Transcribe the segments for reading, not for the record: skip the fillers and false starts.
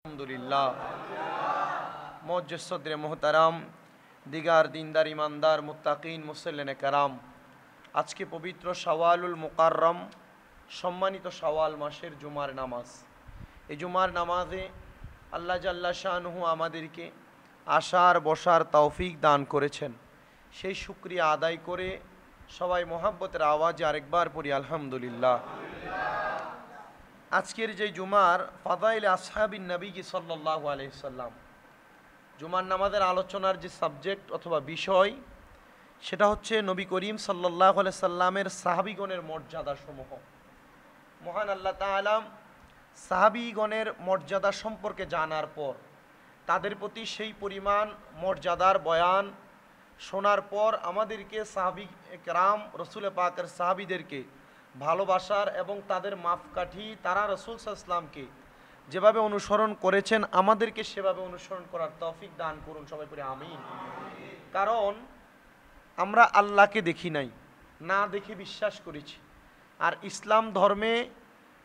আলহামদুলিল্লাহ। মুআজ্জিজ সদরে মুহতারাম, দিগার দিনদার ইমানদার মুত্তাকিন মুসল্লিনে কেরাম, আজকে পবিত্র শাওয়ালুল মুকাররম, সম্মানিত শাওয়াল মাসের জুমার নামাজ। এই জুমার নামাজে আল্লাহ জাল্লা শানহু আমাদেরকে আসার বসার তৌফিক দান করেছেন। সেই শুকরিয়া আদায় করে সবাই মোহাব্বতের আওয়াজে আরেকবার পড়ি আলহামদুলিল্লাহ। আজকের যে জুমার ফাদাইল আসহাবিন নবী সাল্লাল্লাহু আলাইহি সাল্লাম, জুমার নামাজের আলোচনার যে সাবজেক্ট অথবা বিষয়, সেটা হচ্ছে নবী করিম সাল্লাল্লাহু আলাইহি সাল্লামের সাহাবীগণের মর্যাদাসমূহ। মহান আল্লাহ তাআলা সাহাবীগণের মর্যাদা সম্পর্কে জানার পর তাদের প্রতি সেই পরিমাণ মর্যাদার বয়ান শোনার পর আমাদেরকে সাহাবী কেরাম, রসুল পাকের সাহাবীদেরকে ভালোবাসার এবং তাদের মাপকাঠি, তারা রসুল সাল্লাল্লাহু আলাইহি ওয়াসাল্লামকে যেভাবে অনুসরণ করেছেন আমাদেরকে সেভাবে অনুসরণ করার তৌফিক দান করুন, সবাই পড়ে আমিন। কারণ আমরা আল্লাহকে দেখি নাই, না দেখে বিশ্বাস করেছি। আর ইসলাম ধর্মে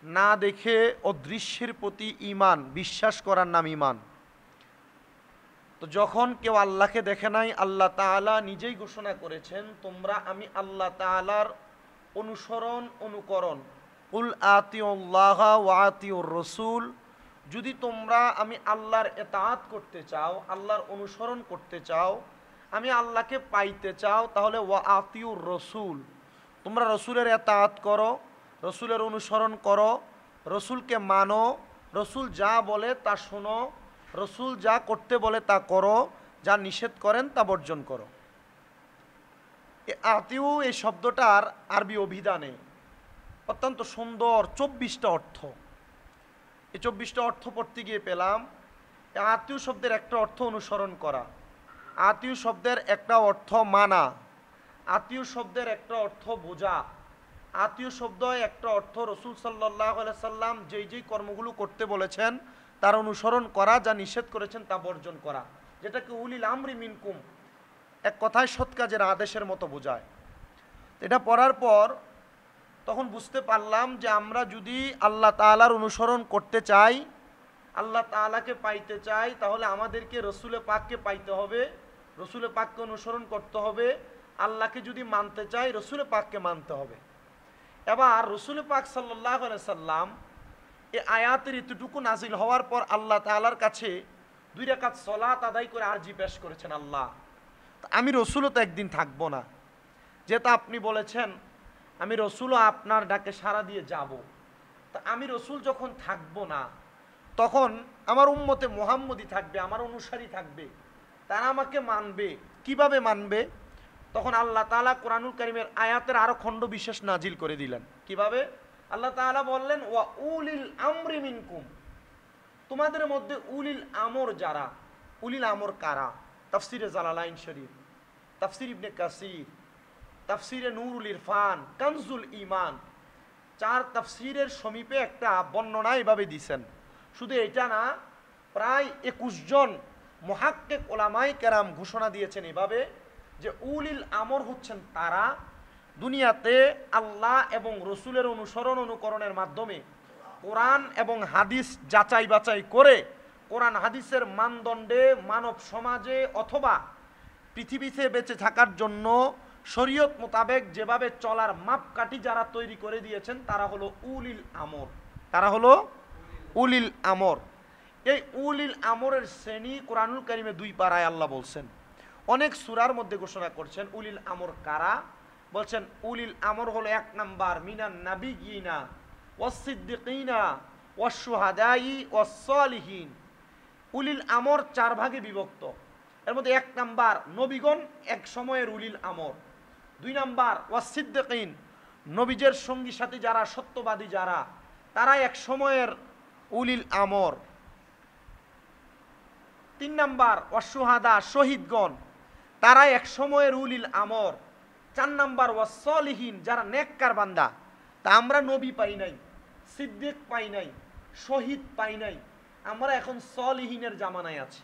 না দেখে অদৃশ্যের প্রতি ঈমান, বিশ্বাস করার নাম ঈমান। তো যখন কেউ আল্লাহকে দেখে নাই, আল্লাহ তাআলা নিজেই ঘোষণা করেছেন, তোমরা আমি আল্লাহ তাআলার অনুসরণ অনুকরণ, কুল আতিউল্লাহ ওয়া আতিউর রাসূল, যদি তোমরা আমি আল্লাহর ইতাআত করতে চাও, আল্লাহর অনুসরণ করতে চাও, আমি আল্লাহকে পাইতে চাও, তাহলে ওয়া আতিউর রাসূল, তোমরা রসুলের ইতাআত করো, রসুলের অনুসরণ করো, রসুলকে মানো, রসুল যা বলে তা শোনো, রসুল যা করতে বলে তা করো, যা নিষেধ করেন তা বর্জন করো। আতিউ এই শব্দটার আরবি অভিধানে অত্যন্ত সুন্দর 24টা অর্থ। এই 24টা অর্থ পড়তে গিয়ে পেলাম, আতিউ শব্দের একটা অর্থ অনুসরণ করা, আতিউ শব্দের একটা অর্থ মানা, আতিউ শব্দের একটা অর্থ বোঝা, আতিউ শব্দ একটা অর্থ রসুল সাল্লাল্লাহু আলাইহি সাল্লাম যেই যেই কর্মগুলো করতে বলেছেন তার অনুসরণ করা, যা নিষেধ করেছেন তা বর্জন করা, যেটাকে উলিল আমরি মিনকুম, এক কথায় সৎ কাজের আদেশের মতো বোঝায়। এটা পড়ার পর তখন বুঝতে পারলাম যে আমরা যদি আল্লাহ তাআলার অনুসরণ করতে চাই, আল্লাহ তাআলাকে পাইতে চাই, তাহলে আমাদেরকে রসুলে পাককে পাইতে হবে, রসুলে পাককে অনুসরণ করতে হবে। আল্লাহকে যদি মানতে চাই, রসুলে পাককে মানতে হবে। এবার রসুল পাক সাল্লাল্লাহু আলাইহি সাল্লাম এই আয়াতের এতটুকু নাজিল হওয়ার পর আল্লাহ তাআলার কাছে 2 রাকাত সালাত আদায় করে আরজি পেশ করেছেন, আল্লাহ আমি রসুলও তো একদিন থাকবো না, যেটা আপনি বলেছেন আমি রসুলও আপনার ডাকে সাড়া দিয়ে যাব। তা আমি রসুল যখন থাকবো না, তখন আমার উম্মতে মুহাম্মদী থাকবে, আমার অনুসারী থাকবে, তারা আমাকে মানবে। কিভাবে মানবে? তখন আল্লাহ তাআলা কোরআনুল কারীমের আয়াতের আরো খণ্ড বিশেষ নাজিল করে দিলেন। কিভাবে? আল্লাহ তাআলা বললেন, ওয়া উলিল আমরি মিনকুম, তোমাদের মধ্যে উলিল আমর যারা, উলিল আমর কারা? তাফসিরে জালালাইন শরীফ, তাফসির ইবনে কাসির, তাফসিরে নূরুল ইরফান, কানজুল ঈমান, 4 তাফসিরের সমীপে একটা বর্ণনা এভাবে দিয়েছেন। শুধু এটা না, প্রায় 21 জন মুহাক্কিক উলামায়ে কেরাম ঘোষণা দিয়েছেন এভাবে যে উলিল আমর হচ্ছেন তারা দুনিয়াতে আল্লাহ এবং রসুলের অনুসরণ অনুকরণের মাধ্যমে কোরআন এবং হাদিস যাচাই বাছাই করে কোরআন হাদিসের মানদণ্ডে মানব সমাজে অথবা পৃথিবীতে বেঁচে থাকার জন্য শরীয়ত মোতাবেক যেভাবে চলার মাপকাঠি যারা তৈরি করে দিয়েছেন তারা হলো উলিল আমর, তারা হলো উলিল আমর। এই উলিল আমরের শ্রেণী কোরআনুল কারীমে 2 পারায় আল্লাহ বলছেন। অনেক সূরার মধ্যে ঘোষণা করছেন উলিল আমর কারা। বলছেন উলিল আমর হলো 1 নাম্বার মিনান নাবিয়িনা ওয়াস সিদ্দিকিনা ওয়াস শুহাদাই ওয়াস সালিহিন। উলিল আমর 4 ভাগে বিভক্ত। এর মধ্যে 1 নাম্বার নবীগণ এক সময়ের উলিল আমর, 2 নাম্বার ওয়াস সিদ্দিকিন, নবীজের সঙ্গী সাথী যারা, সত্যবাদী যারা, তারা এক সময়ের উলিল আমর, 3 নাম্বার ওয়াস শুহাদা, শহীদগণ, তারা এক সময়ের উলিল আমর, 4 নাম্বার ওয়াস সালিহিন, যারা নেককার বান্দা। তা আমরা নবী পাই নাই, সিদ্দিক পাই নাই, শহীদ পাই নাই, আমরা এখন সালিহিনের জামানায় আছি।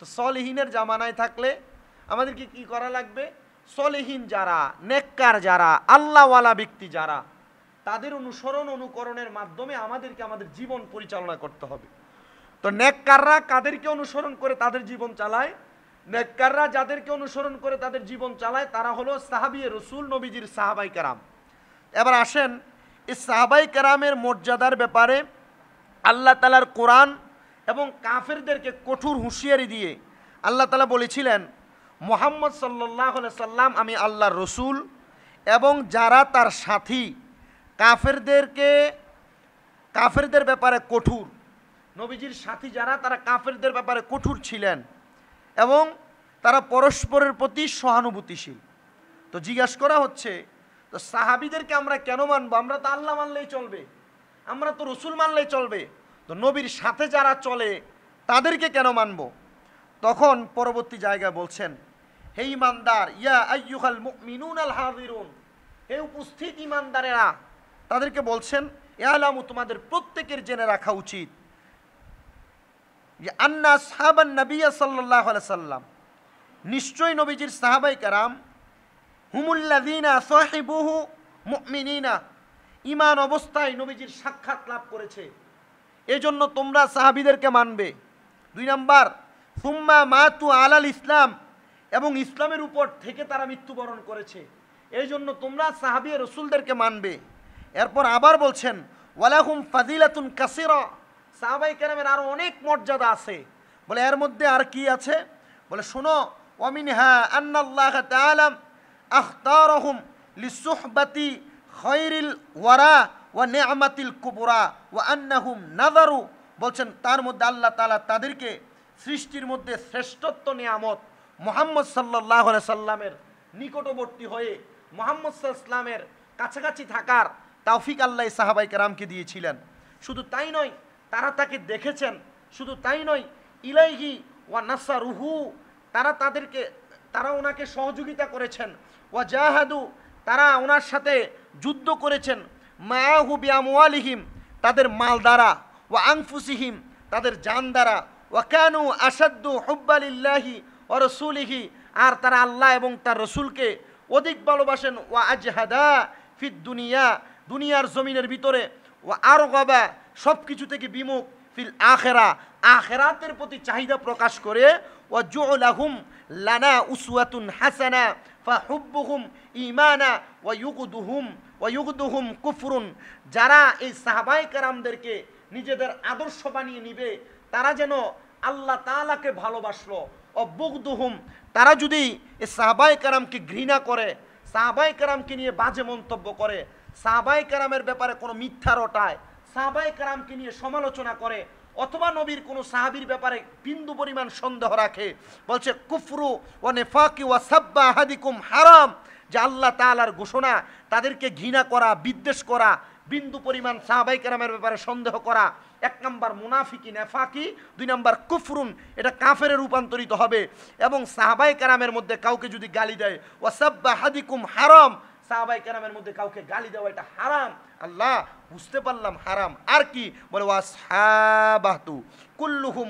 তো সালিহিনের জামানায় থাকলে আমাদেরকে কি করা লাগবে? সালিহিন যারা, নেককার যারা, আল্লাহওয়ালা ব্যক্তি যারা, তাদের অনুসরণ অনুকরণের মাধ্যমে আমাদেরকে আমাদের জীবন পরিচালনা করতে হবে। তো নেককাররা কাদেরকে অনুসরণ করে তাদের জীবন চালায়? নেককাররা যাদেরকে অনুসরণ করে তাদের জীবন চালায় তারা হলো সাহাবী রসুল, নবীজির সাহাবাই কেরাম। এবার আসেন এই সাহাবাই কেরামের মর্যাদার ব্যাপারে আল্লাহ তাআলার কোরআন এবং কাফেরদেরকে কঠোর হুঁশিয়ারি দিয়ে আল্লাহ তাআলা বলেছিলেন, মুহাম্মদ সাল্লাল্লাহু আলাইহি সাল্লাম আমি আল্লাহর রসুল, এবং যারা তার সাথী কাফেরদের ব্যাপারে কঠোর, নবীজির সাথী যারা তারা কাফেরদের ব্যাপারে কঠোর ছিলেন এবং তারা পরস্পরের প্রতি সহানুভূতিশীল। তো জিজ্ঞাসা করা হচ্ছে, তো সাহাবীদেরকে আমরা কেন মানবো? আমরা তো আল্লাহ মানলেই চলবে, আমরা তো রসুল মানলেই চলবে, তো নবীর সাথে যারা চলে তাদেরকে কেন মানব? তখন পরবর্তী জায়গায় বলছেন, হে ইমানদার, ইয়া আইয়ুহাল মুমিনুন আল হাযিরুন, হে উপস্থিত ইমানদারেরা, তাদেরকে বলছেন ইয়ালামু, তোমাদের প্রত্যেকের জেনে রাখা উচিত যে আন্না আসহাবান নবী সাল্লাল্লাহু আলাইহি সাল্লাম, নিশ্চয়ই নবীজির সাহাবায়ে কেরাম হুমুল্লাযীনা সাহিবুহু মুমিনিনা, ঈমান অবস্থায় নবীজির সাক্ষাৎ লাভ করেছে, এজন্য তোমরা সাহাবীদেরকে মানবে। 2 নাম্বার, সুম্মা মাতু আলাল ইসলাম, এবং ইসলামের উপর থেকে তারা মৃত্যুবরণ করেছে, এই জন্য তোমরা সাহাবী রাসূলদেরকে মানবে। এরপর আবার বলছেন ওয়ালাহুম ফাজিলাতুন কাসীরা, সাহাবায়ে কেরামের আরো অনেক মর্যাদা আছে। বলে এর মধ্যে আর কি আছে? বলে শোনো, ওয়ামিনহা আন্নাল্লাহ তাআলা আখতারহুম লিসুহবাতি খায়রিল ওয়ারা ওয়া নি'মাতিল কুবরা ওয়া আন্নাহুম নাযারু, বলছেন তার মধ্যে আল্লাহ তাআলা তাদেরকে সৃষ্টির মধ্যে শ্রেষ্ঠত্ব নিয়ামত মুহাম্মদ সাল্লাল্লাহু আলাইহি সাল্লামের নিকটবর্তী হয়ে মুহাম্মদ সাল্লাল্লাহু আলাইহি সাল্লামের কাছাকাছি থাকার তৌফিক আল্লাহ সাহাবায়ে কেরামকে দিয়েছিলেন। শুধু তাই নয়, তারা তাকে দেখেছেন, শুধু তাই নয়, ইলাইহি ওয়া নাসারুহু, তারা ওনাকে সহযোগিতা করেছেন, ওয়া জাহাদু, তারা ওনার সাথে যুদ্ধ করেছেন, মাআহু বিআমওয়ালিহিম, তাদের মাল দ্বারা, ওয়া আনফুসিহিম, তাদের জান দ্বারা, ওয়া কানু আশাদ্দু হুব্বা লিল্লাহি ওয়া রাসূলিহি, আর তারা আল্লাহ এবং তার রসুলকে অধিক ভালোবাসেন, ওয়া আজহাদা ফিদ দুনিয়া, দুনিয়ার জমিনের ভিতরে, ওয়া আরগাবা, সব কিছু থেকে বিমুখ, ফিল আখিরা, আখিরাতের প্রতি চাহিদা প্রকাশ করে, ওয়া জুলাহুম লানা উসওয়াতুন হাসানা ফাহুব্বুহুম ঈমানা ওয়া ইউগদুহুম কুফরুন, যারা এই সাহাবায়ে কেরামদেরকে নিজেদের আদর্শ বানিয়ে নিবে তারা যেন আল্লাহ তাআলাকে ভালোবাসলো, ও বুগদুহুম, তারা যদি এই সাহাবায়ে কেরামকে ঘৃণা করে, সাহাবায়ে কেরামকে নিয়ে বাজে মন্তব্য করে, সাহাবায়ে কেরামের ব্যাপারে কোনো মিথ্যা রটায়, সাহাবায়ে কেরামকে নিয়ে সমালোচনা করে, অথবা নবীর কোনো সাহাবীর ব্যাপারে বিন্দু পরিমাণ সন্দেহ রাখে, বলছে কুফরু ওয়া নিফাকি ওয়া সাব্বা আহাদিকুম হারাম, যে আল্লাহ তাআলার ঘোষণা, তাদেরকে ঘৃণা করা, বিদ্বেষ করা, বিন্দু পরিমাণ সাহাবায়ে কেরামের ব্যাপারে সন্দেহ করা, 1 নাম্বার মুনাফিকি নেফাকি, 2 নাম্বার কুফরুন, এটা কাফেরে রূপান্তরিত হবে। এবং সাহাবায়ে কেরামের মধ্যে কাউকে যদি গালি দেয়, ওয়া সাব্বা আহাদিকুম হারাম, সাহাবায়ে কেরামের মধ্যে কাউকে গালি দেওয়া এটা হারাম। আল্লাহ বুঝতে পারলাম হারাম, আর কি? বলে ওয়াসহাবাতু কুল্লুহুম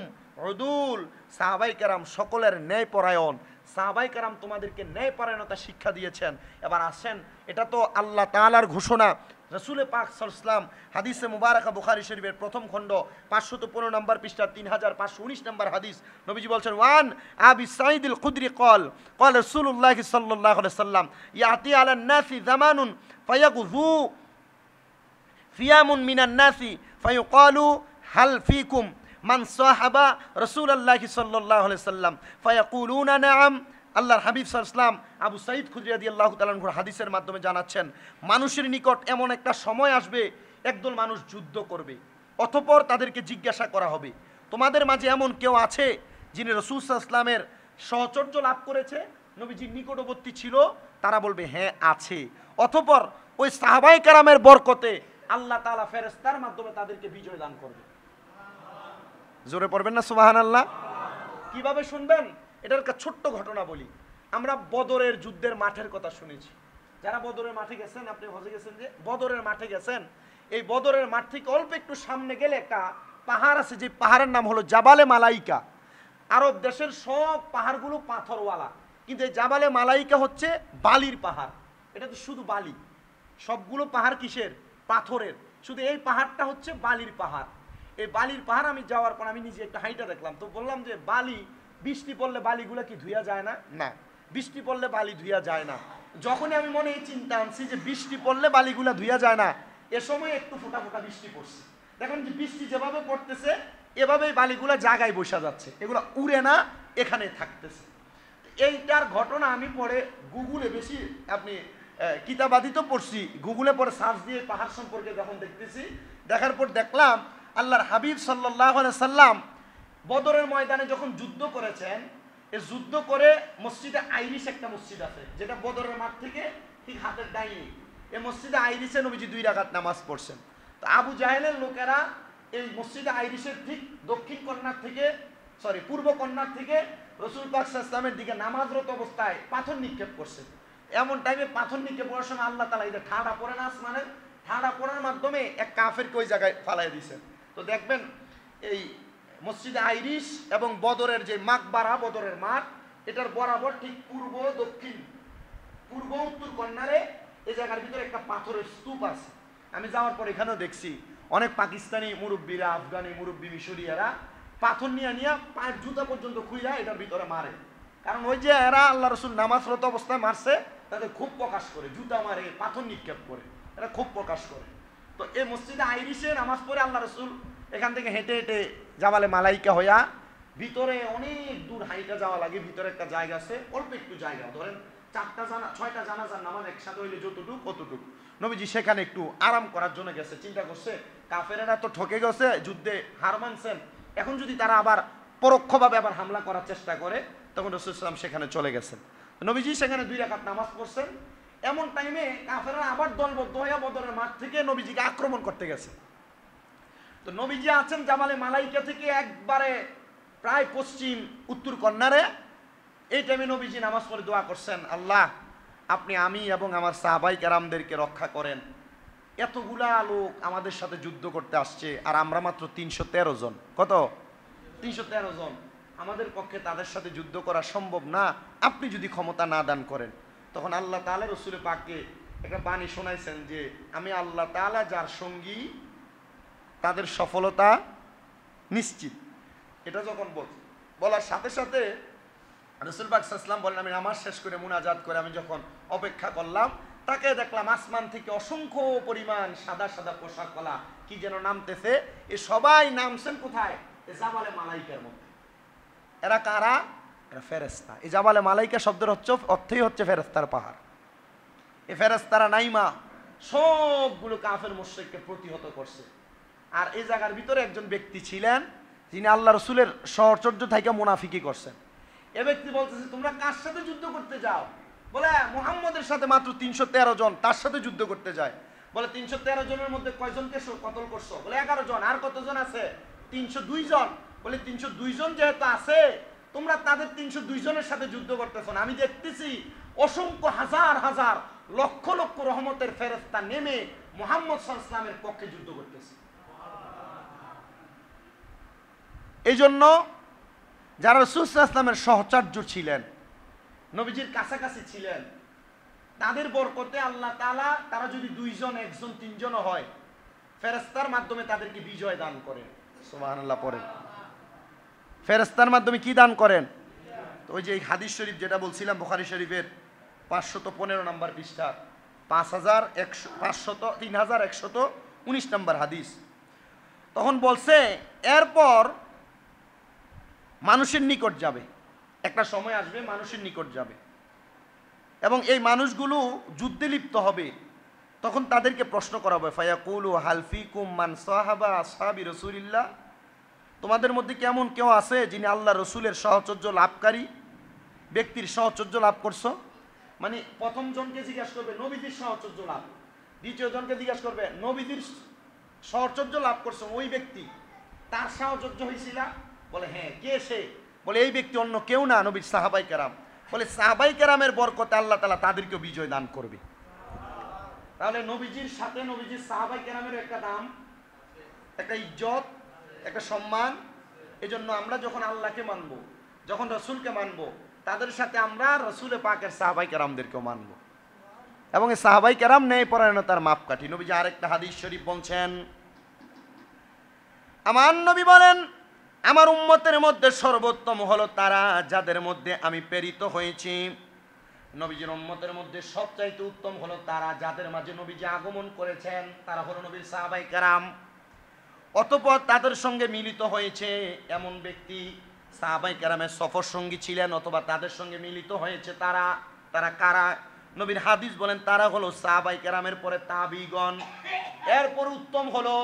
উদুল, সাহাবায়ে কেরাম সকলের ন্যায়পরায়ণ, সাহাবায়ে কেরাম তোমাদেরকে ন্যায়পরায়ণতা শিক্ষা দিয়েছেন। এবার আসেন, এটা তো আল্লাহ তাআলার ঘোষণা, রাসূল পাক সাল্লাল্লাহু আলাইহি ওয়াসাল্লাম হাদিসে মুবারাকা বুখারী শরীফের প্রথম খণ্ড 515 নম্বর পৃষ্ঠা 3519 নম্বর হাদিস, নবীজি বলছেন, ওয়ান আবি সাঈদুল খুদরি ক্বাল ক্বাল রাসূলুল্লাহ সাল্লাল্লাহু আলাইহি ওয়াসাল্লাম ইয়াতি আলান নাসি জামানুন ফায়াগুযু ফিয়ামুন মিনান নাসি ফায়ুকালু হাল ফিকুম মান সাহাবা রাসূলুল্লাহ সাল্লাল্লাহু আলাইহি ওয়াসাল্লাম ফায়াকুলুনা নাআম। আল্লাহর হাবিব সাল্লাল্লাহু আলাইহি ওয়াসাল্লাম আবু সাঈদ খুদরি রাদিয়াল্লাহু তাআলা আনহুর হাদিসের মাধ্যমে জানাচ্ছেন, মানুষের নিকট এমন একটা সময় আসবে, একদল মানুষ যুদ্ধ করবে, অতঃপর তাদেরকে জিজ্ঞাসা করা হবে, তোমাদের মাঝে এমন কেউ আছে যিনি রাসূল সাল্লাল্লাহু আলাইহি ওয়াসাল্লামের সহচর্য লাভ করেছে, নবীজির নিকটবর্তী ছিল? তারা বলবে হ্যাঁ আছে। অতঃপর ওই সাহাবায়ে কেরামের বরকতে আল্লাহ তাআলা ফেরেশতার মাধ্যমে তাদেরকে বিজয় দান করবে। জোরে পড়বেন না সুবহানাল্লাহ? কিভাবে শুনবেন? এটার একটা ছোট্ট ঘটনা বলি। আমরা বদরের যুদ্ধের মাঠের কথা শুনেছি, যারা বদরের মাঠে গেছেন, আপনি হজে গেছেন, যে বদরের মাঠে গেছেন, এই বদরের মাঠ থেকে অল্প একটু সামনে গেলে একটা পাহাড় আছে, যে পাহাড়ের নাম হলো জাবালে মালাইকা। আরব দেশের সব পাহাড়গুলো পাথরওয়ালা, কিন্তু এই জাবালে মালাইকা হচ্ছে বালির পাহাড়। এটা তো শুধু বালি, সবগুলো পাহাড় কিসের? পাথরের। শুধু এই পাহাড়টা হচ্ছে বালির পাহাড়। এই বালির পাহাড় আমি যাওয়ার পর আমি নিজে একটা হাইটা দেখলাম, তো বললাম যে বালি বৃষ্টি পড়লে বালিগুলো কি ধুইয়া যায় না? না, বৃষ্টি পড়লে বালি ধুইয়া যায় না। যখনই আমি মনে এই চিন্তা আনছি যে বৃষ্টি পড়লে বালিগুলা ধুইয়া যায় না, এ সময় একটু ফোঁটা ফোঁটা বৃষ্টি পড়ছে। দেখুন যে বৃষ্টি যেভাবে পড়তেছে এভাবেই বালিগুলা জায়গায় বসা যাচ্ছে, এগুলো উড়ে না, এখানে থাকতেছে। এইটার ঘটনা আমি পরে গুগলে বেশি আপনি কিতাবাদি তো পড়ছি, গুগলে পরে সার্চ দিয়ে পাহাড় সম্পর্কে যখন দেখতেছি, দেখার পর দেখলাম আল্লাহর হাবিব সাল্লাল্লাহু আলাইহি সাল্লাম বদরের ময়দানে যখন যুদ্ধ করেছেন, এই যুদ্ধ করে মসজিদে আইরিশ একটা মসজিদ আছে যেটা বদরের মাঠ থেকে ঠিক হাতের ডাইনি, এই মসজিদে আইরিশে নবীজি 2 রাকাত নামাজ পড়ছেন। তো আবু জাহেলের লোকেরা এই মসজিদে আইরিশের ঠিক দক্ষিণ কর্নার থেকে পূর্ব কর্নার থেকে রসুল পাক সাল্লাল্লাহু আলাইহি ওয়াসাল্লামের দিকে নামাজরত অবস্থায় পাথর নিক্ষেপ করছে। এমন টাইমে পাথর নিক্ষেপ করার সময় আল্লাহ তাআলা এটা ঠাড়া পড়ে না আসমানের, ঠাড়া পড়ার মাধ্যমে এক কাফেরকে ওই জায়গায় ফালাই দিয়েছেন। তো দেখবেন এই মসজিদে আইরিশ এবং বদরের যে মাকবারা, বদরের মাঠ, এটার বরাবর ঠিক পূর্ব দক্ষিণ পূর্ব উত্তর কর্নারে এই জায়গার ভিতরে একটা পাথরের স্তূপ আছে। আমি যাওয়ার পর এখানেও দেখছি অনেক পাকিস্তানি মুরব্বীরা, আফগানি মুরব্বী, মিশরীয়রা পাথর নিয়ে পায়ের জুতা পর্যন্ত খুইরা এটার ভিতরে মারে। কারণ ওই যে এরা আল্লাহ রসুল নামাজরত অবস্থায় মারছে, তাদের খুব প্রকাশ করে, জুতা মারে, পাথর নিক্ষেপ করে, এরা খুব প্রকাশ করে। তো এই মসজিদে আইরিশে নামাজ পড়ে আল্লাহ রসুল এখান থেকে হেঁটে হেঁটে জাবালে মালাইকা হইয়া ভিতরে অনেক দূর হাইটা যাওয়া লাগে। ভিতরে একটা জায়গা আছে, অল্প একটু জায়গা, ধরেন 6টা জানাজার নামাজ একসাথে হইলে যতটুক কতটুক। নবীজি সেখানে একটু আরাম করার জন্য গেছে, চিন্তা করছে কাফেরেরা তো ঠকে গেছে, যুদ্ধে হার মানছেন, এখন যদি তারা আবার পরোক্ষভাবে আবার হামলা করার চেষ্টা করে, তখন রাসূল সাল্লাল্লাহু আলাইহি ওয়াসাল্লাম সেখানে চলে গেছেন। নবীজি সেখানে 2 রাকাত নামাজ পড়ছেন। এমন টাইমে কাফেররা আবার দলবদ্ধ হয়ে বদরের মাঠ থেকে নবীজিকে আক্রমণ করতে গেছে। তো নবীজি আছেন জামালে মালাইকা থেকে একবারে প্রায় পশ্চিম উত্তর কর্নারে। এই টাইমে নবীজি নামাজ পড়ে দোয়া করছেন, আল্লাহ আপনি আমি এবং আমার সাহাবাই কেরামদেরকে রক্ষা করেন। এতগুলা লোক আমাদের সাথে যুদ্ধ করতে আসছে, আর আমরা মাত্র 313 জন। কত? 313 জন। আমাদের পক্ষে তাদের সাথে যুদ্ধ করা সম্ভব না, আপনি যদি ক্ষমতা না দান করেন। তখন আল্লাহ তাআলা রাসূল পাককে একটা বাণী শোনাইছেন যে আমি আল্লাহ তাআলা যার সঙ্গী তাদের সফলতা নিশ্চিত। এটা যখন বলার সাথে সাথে রাসূল পাক সাল্লাল্লাহু আলাইহি ওয়াসাল্লাম বলেন, আমি নামাজ শেষ করে মুনাজাত করে আমি যখন অপেক্ষা করলাম, তাকে দেখলাম আসমান থেকে অসংখ্য পরিমাণ সাদা সাদা পোশাকওয়ালা কি যেন নামতেছে। এ সবাই নামছেন কোথায়? এ জাবালে মালাইকার মধ্যে। এরা কারা? এরা ফেরেশতা। এই জাবালে মালাইকা শব্দের অর্থই হচ্ছে ফেরেশতার পাহাড়। এই ফেরেশতারা নাইমা সবগুলো কাফের মুশরিককে প্রতিহত করছে। আর এই জায়গার ভিতরে একজন ব্যক্তি ছিলেন যিনি আল্লাহ রসুলের সহচর্য থেকে মুনাফিকি করছেন। এ ব্যক্তি বলতেছে, তোমরা কার সাথে যুদ্ধ করতে যাও? বলে মুহাম্মদের সাথে মাত্র 313 জন, তার সাথে যুদ্ধ করতে যায়। বলে 313 জনের মধ্যে কয়জনকে কতল করছো? বলে 11 জন। আর কতজন আছে? 302 জন। বলে 302 জন যেহেতু আছে, তোমরা তাদের 302 জনের সাথে যুদ্ধ করতেছো না। আমি দেখতেছি অসংখ্য হাজার হাজার লক্ষ লক্ষ রহমতের ফেরেশতা নেমে মুহাম্মদ সাল্লাল্লাহু আলাইহি ওয়াসাল্লামের পক্ষে যুদ্ধ করতেছে। এই জন্য যারা রাসূল সাল্লাল্লাহু আলাইহি ওয়াসাল্লামের সহচর্য ছিলেন, নবীজির কাছাকাছি ছিলেন, তাদের বরকতে আল্লাহ তাআলা তারা যদি 2 জন, 1 জন, 3 জনও হয়, ফেরেশতার মাধ্যমে তাদেরকে বিজয় দান করেন। সুবহানাল্লাহ পড়েন। ফেরেশতার মাধ্যমে কি দান করেন? তো ওই যে এই হাদিস শরীফ যেটা বলছিলাম, বুখারী শরীফের 515 নম্বর পৃষ্ঠা, 3119 নম্বর হাদিস। তখন বলছে এরপর মানুষের নিকট যাবে, একটা সময় আসবে মানুষের নিকট যাবে এবং এই মানুষগুলো যুদ্ধে লিপ্ত হবে। তখন তাদেরকে প্রশ্ন করা হবে, ফায়াকুলু হাল ফিকুম মান সাহাবা আসহাবি রাসূলিল্লাহ, তোমাদের মধ্যে কেমন কেউ আছে যিনি আল্লাহ রসুলের সাহচর্য লাভকারী ব্যক্তির সাহচর্য লাভ করছো? মানে প্রথম জনকে জিজ্ঞাসা করবে নবীজির সাহচর্য লাভ, দ্বিতীয় জনকে জিজ্ঞাসা করবে নবীজির সাহচর্য লাভ করছো ওই ব্যক্তি, তার সাহচর্য হয়েছিল? বলে হ্যাঁ। কে সে? বলে এই ব্যক্তি অন্য কেউ না, নবীর সাহাবাই কেরাম। বলে সাহাবাই কেরামের বরকতে আল্লাহ তাআলা তাদেরকে বিজয় দান করবে। তাহলে নবীজির সাথে নবীজির সাহাবাই কেরামের একটা দাম, একটা ইজ্জত, একটা সম্মান। এজন্য আমরা যখন আল্লাহকে মানব, যখন রসুলকে মানব, তাদের সাথে আমরা রসুলে পাকের সাহাবাই কেরামদেরকেও মানব এবং এই সাহাবাই কেরাম ন্যায় পরায়ণতার মাপকাঠি। নবীজি আরেকটা হাদিস শরীফ বলছেন, আমার নবী বলেন, আমার উম্মতের মধ্যে সর্বোত্তম হলো তারা যাদের মধ্যে আমি প্রেরিত হয়েছি। নবীজির উম্মতের মধ্যে সবচাইতে উত্তম হলো তারা যাদের মাঝে নবীজি আগমন করেছেন, তারা হলো নবীর সাহাবায়ে কেরাম। অতঃপর তাদের সঙ্গে মিলিত হয়েছে এমন ব্যক্তি সাহাবায়ে কেরামের সফর সঙ্গী ছিলেন অথবা তাদের সঙ্গে মিলিত হয়েছে তারা। তারা কারা? নবীর হাদিস বলেন তারা হলো সাহাবায়ে কেরামের পরে তাবিগণ, এরপর উত্তম হলো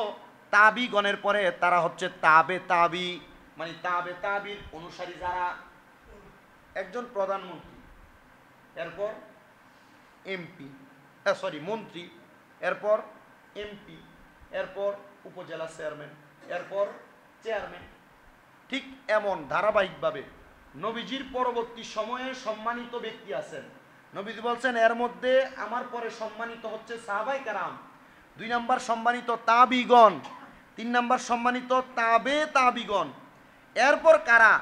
তাবিগণের পরে তারা হচ্ছে তাবে তাবি, মানে তাবে তাবির অনুসারী যারা। একজন প্রধানমন্ত্রী, এরপর এমপি, মন্ত্রী, এরপর এমপি, এরপর উপজেলা চেয়ারম্যান, এরপর চেয়ারম্যান, ঠিক এমন ধারাবাহিকভাবে নবীজির পরবর্তী সময়ে সম্মানিত ব্যক্তি আছেন। নবীজি বলছেন এর মধ্যে আমার পরে সম্মানিত হচ্ছে সাহাবায়ে কেরাম, 2 নম্বর সম্মানিত তাবিগণ, 3 নম্বর সম্মানিত তাবে তাবিগণ। এরপর কারা?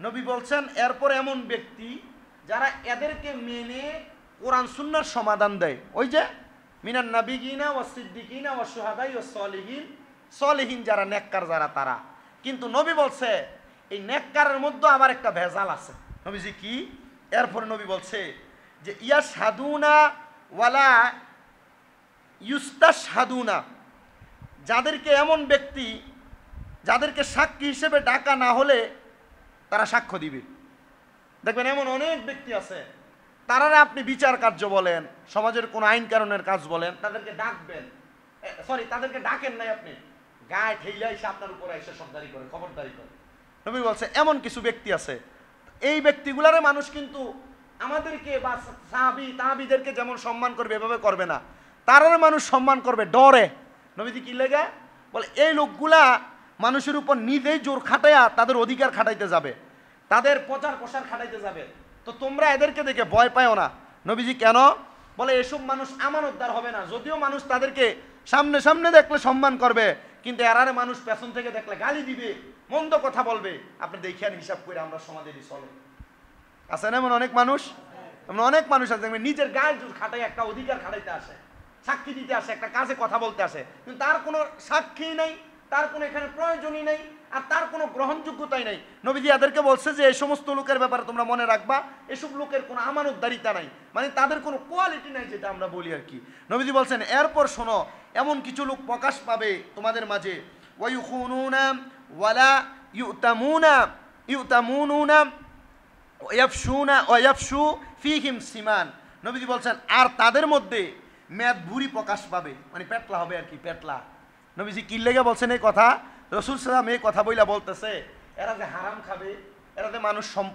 নবী বলছেন এরপর এমন ব্যক্তি যারা এদেরকে মেনে কোরআন সুন্নাহর সমাধান দেয়। ওই যে মিনান নাবিয়িনা ওয়াস সিদ্দিকিনা ওয়াস শুহাদাই ওয়াস সলিহিন, সলিহিন যারা নেককার যারা তারা। কিন্তু নবী বলছে এই নেককারের মধ্যে আবার একটা ভেজাল আছে। নবীজি কি? এরপর নবী বলছে যে ইয়াশহাদুনা ওয়ালা ইউস্তাশহাদুনা, যাদেরকে এমন ব্যক্তি যাদেরকে সাক্ষী হিসেবে ডাকা না হলে তারা সাক্ষ্য দিবে। দেখবেন এমন অনেক ব্যক্তি আছে, তারা আপনি বিচার কার্য বলেন, সমাজের কোন আইন কানুনের কাজ বলেন, তাদেরকে ডাকবেন, তাদেরকে ডাকেন নাই, আপনি গায়ে ঠেইলা এসে আপনার উপরে এসে সর্দারি করে, খবরদারি করে। নবী বলছে এমন কিছু ব্যক্তি আছে, এই ব্যক্তিগুলারে মানুষ কিন্তু আমাদেরকে বা সাহাবী তাহাবীদেরকে যেমন সম্মান করবে এভাবে করবে না, তারারে মানুষ সম্মান করবে ডরে। নবীজি কি লেগে বলে এই লোকগুলা মানুষের উপর নিজেই জোর খাটাইয়া তাদের অধিকার খাটাইতে যাবে, তাদের প্রচার প্রসার খাটাইতে যাবে, তো তোমরা এদেরকে দেখে ভয় পাও না। নবীজি কেন বলে এসব মানুষ আমানতদার হবে না, যদিও মানুষ তাদেরকে সামনে সামনে দেখলে সম্মান করবে, কিন্তু এরারে মানুষ পেছন থেকে দেখলে গালি দিবে, মন্দ কথা বলবে। আপনি দেখিয়ান হিসাব করে আমরা সমাজে চলে আছেন এমন অনেক মানুষ, এমন অনেক মানুষ আছে নিজের গায়ে জোর খাটাই একটা অধিকার খাটাইতে আসে, সাক্ষী দিতে আসে, একটা কাজে কথা বলতে আসে, কিন্তু তার কোনো সাক্ষী নেই, তার কোনো এখানে প্রয়োজনই নেই, আর তার কোনো গ্রহণযোগ্যতাই নেই। নবীজি এদেরকে বলছে যে এই সমস্ত লোকের ব্যাপারে তোমরা মনে রাখবা, এসব লোকের কোনো আমানতদারিতা নাই, মানে তাদের কোনো কোয়ালিটি নাই, যেটা আমরা বলি আর কি। নবীজি বলছেন এরপর শোনো এমন কিছু লোক প্রকাশ পাবে তোমাদের মাঝে, ওয়ায়ুখুনুনা ওয়ালা ইউতামুনা ইউতামুনুনা ওয়ায়াফশুনা ওয়ায়াফশু ফীহিম সিমান। নবীজি বলছেন আর তাদের মধ্যে মেদ ভুরি প্রকাশ পাবে, মানে পেটলা হবে আর কি, পেটলা। নবীজি কি লেগে বলছেন এই কথা? রাসূল সাল্লাল্লাহু আলাইহি ওয়াসাল্লাম এই কথা বইলা বলতেছে এরা যে হারাম খাবে, এরা যে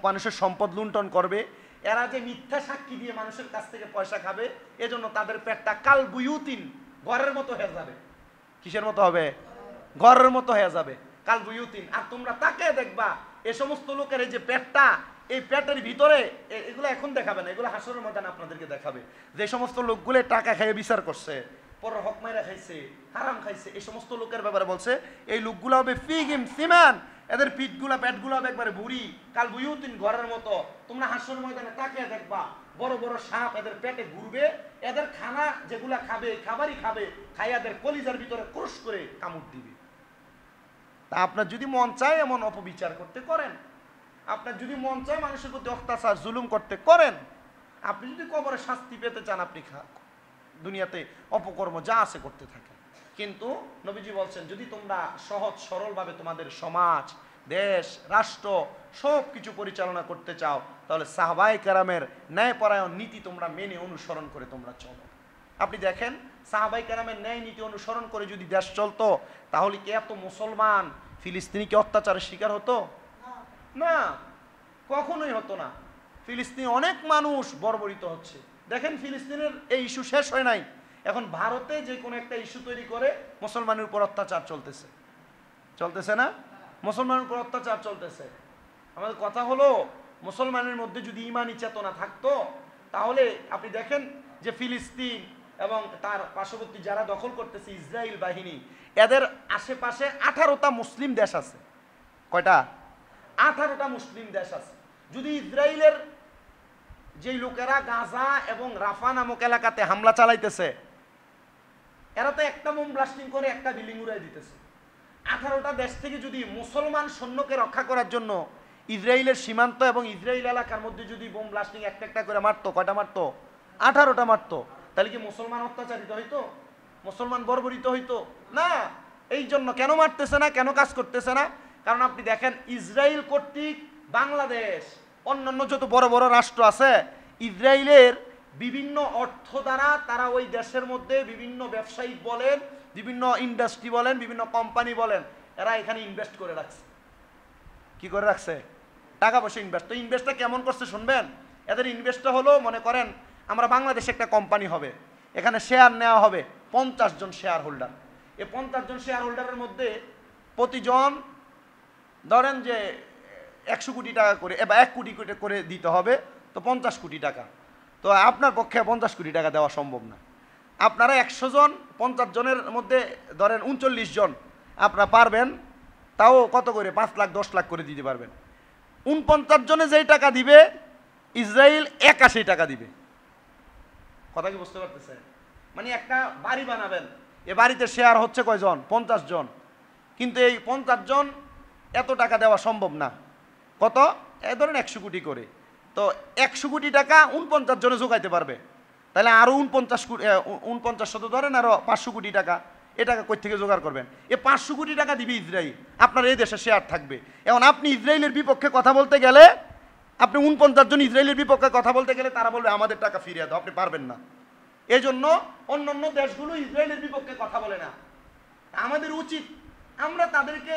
মানুষের সম্পদ লুণ্ঠন করবে, এরা যে মিথ্যা সাক্ষী দিয়ে মানুষের কাছ থেকে পয়সা খাবে, এজন্য তাদের পেটটা কাল বুয়ুতিন, ঘরের মতো হয়ে যাবে। কিসের মতো হবে? ঘরের মতো হয়ে যাবে, কাল বুয়ুতিন। আর তোমরা তাকে দেখবা এই সমস্ত লোকের এই যে পেটটা, এই পেটের ভিতরে এগুলো এখন দেখাবে না, এগুলো হাসরের ময়দানে আপনাদেরকে দেখাবে। যে সমস্ত লোকগুলো টাকা খাইয়ে বিচার করছে, পর হক মাইরা খাইছে, হারাম খাইছে, এই সমস্ত লোকের ব্যাপারে বলছে এই লোকগুলো হবে ফীহিম সিমান, এদের পিঠগুলা পেটগুলো হবে একবারে বুড়ি, কাল বুয়ুতিন, ঘরের মতো। তোমরা হাসরের ময়দানে তাকিয়ে দেখবা বড় বড় সাপ এদের পেটে ঘুরবে, এদের খানা যেগুলা খাবে খাবারই খাবে, খাইয়া এদের কলিজার ভিতরে ক্রশ করে কামড় দিবে। তা আপনার যদি মন চায় এমন অপবিচার করতে করেন, আপনার যদি মন চায় মানুষের প্রতি অত্যাচার জুলুম করতে করেন, আপনি যদি কবরে শাস্তি পেতে চান আপনি দুনিয়াতে অপকর্ম যা আছে করতে থাকেন। কিন্তু নবীজি বলছেন যদি তোমরা সহজ সরলভাবে তোমাদের সমাজ, দেশ, রাষ্ট্র সব কিছু পরিচালনা করতে চাও, তাহলে সাহাবায়ে কেরামের ন্যায়পরায়ণ নীতি তোমরা মেনে অনুসরণ করে তোমরা চলো। আপনি দেখেন সাহাবায়ে কেরামের ন্যায় নীতি অনুসরণ করে যদি দেশ চলতো, তাহলে কি এত মুসলমান ফিলিস্তিনি কি অত্যাচারের শিকার হতো? না, কখনোই হতো না। ফিলিস্তিনে অনেক মানুষ বর্বরিত হচ্ছে। দেখেন ফিলিস্তিনের এই ইস্যু শেষ হয় নাই, এখন ভারতে যে কোনো একটা ইস্যু তৈরি করে মুসলমানের উপর অত্যাচার চলতেছে, চলতেছে না? মুসলমানের উপর অত্যাচার চলতেছে। আমাদের কথা হলো মুসলমানের মধ্যে যদি ঈমানি চেতনা থাকতো, তাহলে আপনি দেখেন যে ফিলিস্তিন এবং তার পার্শ্ববর্তী যারা দখল করতেছে ইসরায়েল বাহিনী, এদের আশেপাশে 18টা মুসলিম দেশ আছে। কয়টা? 18টা মুসলিম দেশ আছে। যদি ইসরায়েলের যেই লোকেরা গাজা এবং রাফা নামক এলাকাতে হামলা চালাইতেছে, এরা তো একটা বোম ব্লাস্টিং করে একটা বিল্ডিং উড়াই দিতেছে। 18টা দেশ থেকে যদি মুসলমান সৈন্যকে রক্ষা করার জন্য ইসরায়েলের সীমান্ত এবং ইসরায়েল এলাকার মধ্যে যদি বোম ব্লাস্টিং একটা একটা করে মারতো, কয়টা মারতো? 18টা মারতো। তাহলে কি মুসলমান অত্যাচারিত হইতো? মুসলমান বর্বরিত হইতো না। এই জন্য কেন মারতেছে না, কেন কাজ করতেছে না? কারণ আপনি দেখেন ইসরায়েল কর্তৃক বাংলাদেশ, অন্যান্য যত বড় বড় রাষ্ট্র আছে, ইসরায়েলের বিভিন্ন অর্থ দ্বারা তারা ওই দেশের মধ্যে বিভিন্ন ব্যবসায়িক বলেন, বিভিন্ন ইন্ডাস্ট্রি বলেন, বিভিন্ন কোম্পানি বলেন, এরা এখানে ইনভেস্ট করে রাখছে। কি করে রাখছে? টাকা পয়সা ইনভেস্ট। তো ইনভেস্টটা কেমন করছে শুনবেন? এদের ইনভেস্টটা হলো, মনে করেন আমরা বাংলাদেশে একটা কোম্পানি হবে, এখানে শেয়ার নেওয়া হবে 50 জন শেয়ার হোল্ডার। এই 50 জন শেয়ার হোল্ডারের মধ্যে প্রতিজন ধরেন যে 100 কোটি টাকা করে বা 1 কোটি করে দিতে হবে, তো 50 কোটি টাকা। তো আপনার পক্ষে 50 কোটি টাকা দেওয়া সম্ভব না। আপনারা 100 জন, 50 জনের মধ্যে ধরেন 39 জন আপনারা পারবেন, তাও কত করে? 5 লাখ 10 লাখ করে দিতে পারবেন। 49 জনে যেই টাকা দিবে, ইসরায়েল 81 টাকা দিবে। কথা কি বুঝতে পারতেছে? মানে একটা বাড়ি বানাবেন, এ বাড়িতে শেয়ার হচ্ছে কয়জন? 50 জন। কিন্তু এই 50 জন এত টাকা দেওয়া সম্ভব না। কত? এ ধরেন 100 কোটি করে। তো 100 কোটি টাকা 49 জনে যোগাইতে পারবে। তাহলে আরও 49 শত ধরেন আরও 500 কোটি টাকা। এ টাকা কই থেকে জোগাড় করবেন? এ 500 কোটি টাকা দিবে ইসরায়েল, আপনার এই দেশে শেয়ার থাকবে। এখন আপনি ইসরায়েলের বিপক্ষে কথা বলতে গেলে, আপনি 49 জন ইসরায়েলের বিপক্ষে কথা বলতে গেলে তারা বলবে আমাদের টাকা ফিরিয়ে দাও, আপনি পারবেন না। এই জন্য অন্যান্য দেশগুলো ইসরায়েলের বিপক্ষে কথা বলে না। আমাদের উচিত আমরা তাদেরকে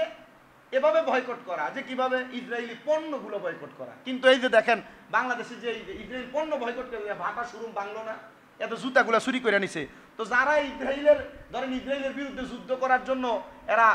এভাবে বয়কট করা, যে কিভাবে ইসরায়েলি পণ্যগুলো বয়কট করা। কিন্তু এই যে দেখেন বাংলাদেশে যে ইসরায়েল পণ্য বয়কট করে, ভাটা শোরুম বাংলো না, এত জুতাগুলো চুরি করে নিছে। তো যারা ইসরায়েলের ধরেন ইসরায়েলের বিরুদ্ধে যুদ্ধ করার জন্য এরা